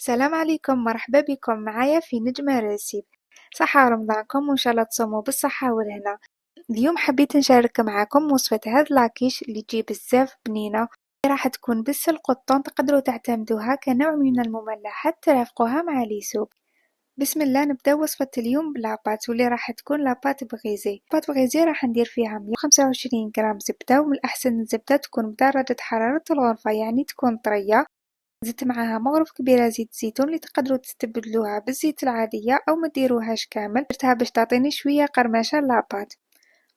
السلام عليكم، مرحبا بكم معايا في نجمة ريسيب. صحة رمضانكم وإن شاء الله تصوموا بالصحة والهنا. اليوم حبيت نشارك معاكم وصفة هاد لاكيش اللي تجي بزاف بنينة، راح تكون بالسلق والطون، تقدروا تعتمدوها كنوع من المملحات ترافقوها مع ليسوب. بسم الله، نبدا وصفة اليوم بلاباط واللي راح تكون لاباط بغيزي. لاباط بغيزي راح ندير فيها 125 غرام زبدة، ومن الأحسن الزبدة تكون بدرجة حرارة الغرفة، يعني تكون طرية. زدت معاها مغرف كبيرة زيت زيتون اللي تقدروا تستبدلوها بالزيت العادية أو ما ديروهاش كامل، درتها باش تعطيني شوية قرمشة لاباط.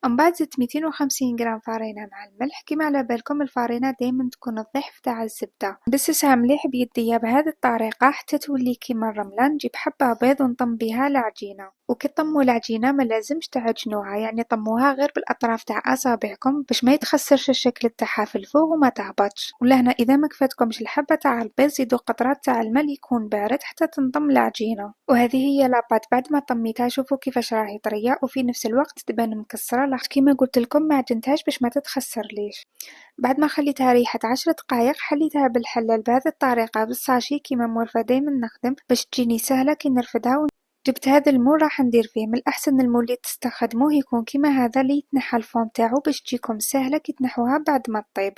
من بعد زدت 250 غرام فرينة مع الملح. كيما على بالكم الفرينة دايما تكون الضعف تاع الزبدة. نبسسها مليح بيديا بهذه الطريقة حتى تولي كيما الرملة. نجيب حبة بيض ونطم بها العجينة، وكي طموا العجينة ما لازمش تعجنوها، يعني طموها غير بالاطراف تاع اصابعكم باش ما يتخسرش الشكل تاعها في الفوق وما تهبطش. ولهنا اذا ما كفاتكمش الحبة تاع البيض زيدوا قطرات تاع الماء يكون بارد حتى تنضم العجينة. وهذه هي لاباط بعد ما طميتها، شوفوا كيفاش راهي طرية وفي نفس الوقت تبان مكسرة، لاخاطش كيما قلت لكم ما عجنتهاش باش ما تتخسرليش. بعد ما خليتها ريحت 10 دقائق حليتها بالحلال بهذه الطريقة بالساشي كيما مولفة دايما نخدم باش تجيني سهلة كي نرفدها. جبت هذا المول راح ندير فيه، من الأحسن المول اللي تستخدموه يكون كيما هذا اللي يتنحى الفوم تاعو باش تجيكم سهلة كي تنحوها بعد ما تطيب.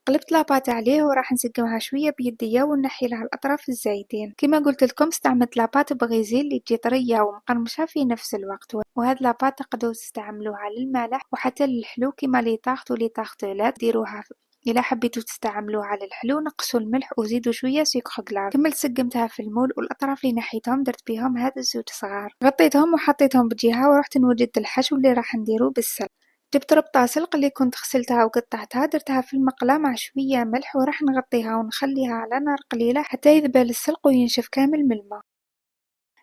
قلبت لاباط عليه وراح نسقمها شوية بيديا ونحي لها الأطراف الزايدين. كما قلت لكم استعملت لاباط بغيزيل اللي تجي طرية ومقرمشة في نفس الوقت، وهاد لاباط تقدروا تستعملوها للمالح وحتى للحلو كيما لي طاغت ولي طاغتولات. ديروها إلا حبيتو تستعملوها للحلو نقصوا الملح وزيدوا شوية سكر كلاص. كملت سقمتها في المول، والأطراف اللي نحيتهم درت بيهم هاد الزوج صغار، غطيتهم وحطيتهم بجهة ورحت نوجد الحشو اللي راح نديرو بالسلق. جبت ربطة سلق اللي كنت غسلتها وقطعتها، درتها في المقلاة مع شوية ملح وراح نغطيها ونخليها على نار قليلة حتى يذبل السلق وينشف كامل من الماء.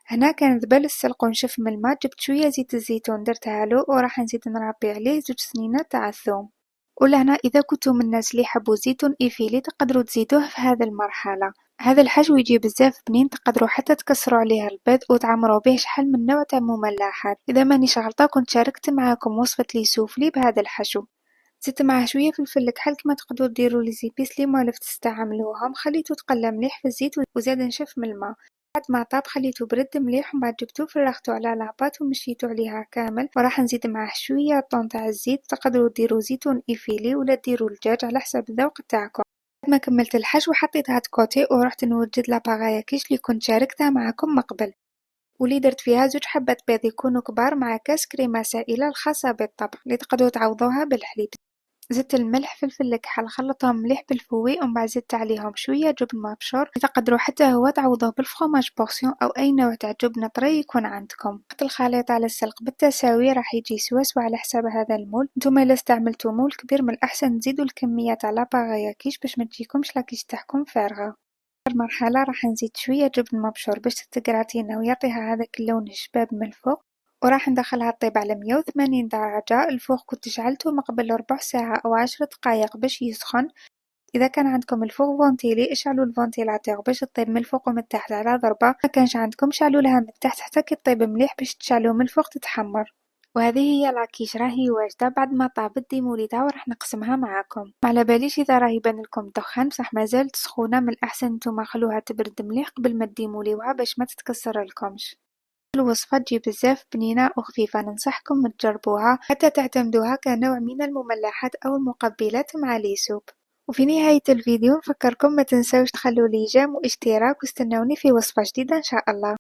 هنا كان ذبل السلق ونشف من الماء، جبت شوية زيت الزيتون درتها له وراح نزيد نربي عليه 2 سنينات تاع الثوم. ولهنا إذا كنتو من الناس اللي يحبوا زيتون إيفيلي تقدروا تزيدوه في هذه المرحلة. هذا الحشو يجي بزاف بنين، تقدروا حتى تكسروا عليه البيض وتعمروا به شحال من نوع تاع مملحات. إذا مانيش غلطة كنت شاركت معاكم وصفة لي سوفلي بهذا الحشو. زدت معاه شوية فلفل كحل كما تقدروا ديروا لي زيبيس لي مولف تستعملوهم. خليته تقلى مليح في الزيت وزاد نشف من الماء. بعد ما طاب خليته برد مليح، ومن بعد جبتو فرغتو على لاباط ومشيتو عليها كامل، وراح نزيد معاه شوية طون تاع الزيت. تقدروا ديروا زيتون إيفيلي ولا ديروا الدجاج على حسب الذوق تاعكم. بعد ما كملت الحشو حطيتها كوتي ورحت نوجد لاباغايا كيش اللي كنت شاركتها معكم من قبل، واللي درت فيها 2 حبات بيض يكونوا كبار مع كاس كريمة سائلة الخاصة بالطبخ اللي تقدروا تعوضوها بالحليب. زدت الملح فلفل كحل خلطهم مليح بالفوي، ومن بعد زدت عليهم شوية جبن مبشور. تقدروا حتى هو تعوضوه بالفرomاج بورسيون أو أي نوع تاع جبنة طري يكون عندكم. حط الخليط على السلق بالتساوي راح يجي سوا على حساب هذا المول. نتوما إلا استعملتوا مول كبير من الأحسن تزيدوا الكمية تاع لاباغايا كيش باش ما تجيكمش لاكيش تاعكم فارغة. المرحلة راح نزيد شوية جبن مبشور باش تتقراطينا ويعطيها هذاك اللون الشباب من الفوق، وراح ندخلها تطيب على 180 درجة. الفوق كنت شعلته من قبل ربع ساعة أو 10 دقايق باش يسخن. إذا كان عندكم الفوق فونتيلي اشعلوا الفونتيلاتور باش تطيب من الفوق ومن التحت على ضربة، ما كانش عندكم شعلوا لها من التحت حتى كي تطيب مليح باش تشعلوا من الفوق تتحمر. وهذه هي لاكيش راهي واجدة. بعد ما طابت ديموليتها وراح نقسمها معاكم. ما على باليش اذا راهي يبان لكم دخان، بصح مازالت سخونة. من الاحسن نتوما خلوها تبرد مليح قبل ما ديموليوها باش ما تتكسر لكمش. الوصفة تجي بزاف بنينة وخفيفة، ننصحكم تجربوها حتى تعتمدوها كنوع من المملحات أو المقبلات مع لي سوب. وفي نهاية الفيديو نفكركم ما تنسوش تخلوا لي جيم واشتراك، واستنوني في وصفة جديدة إن شاء الله.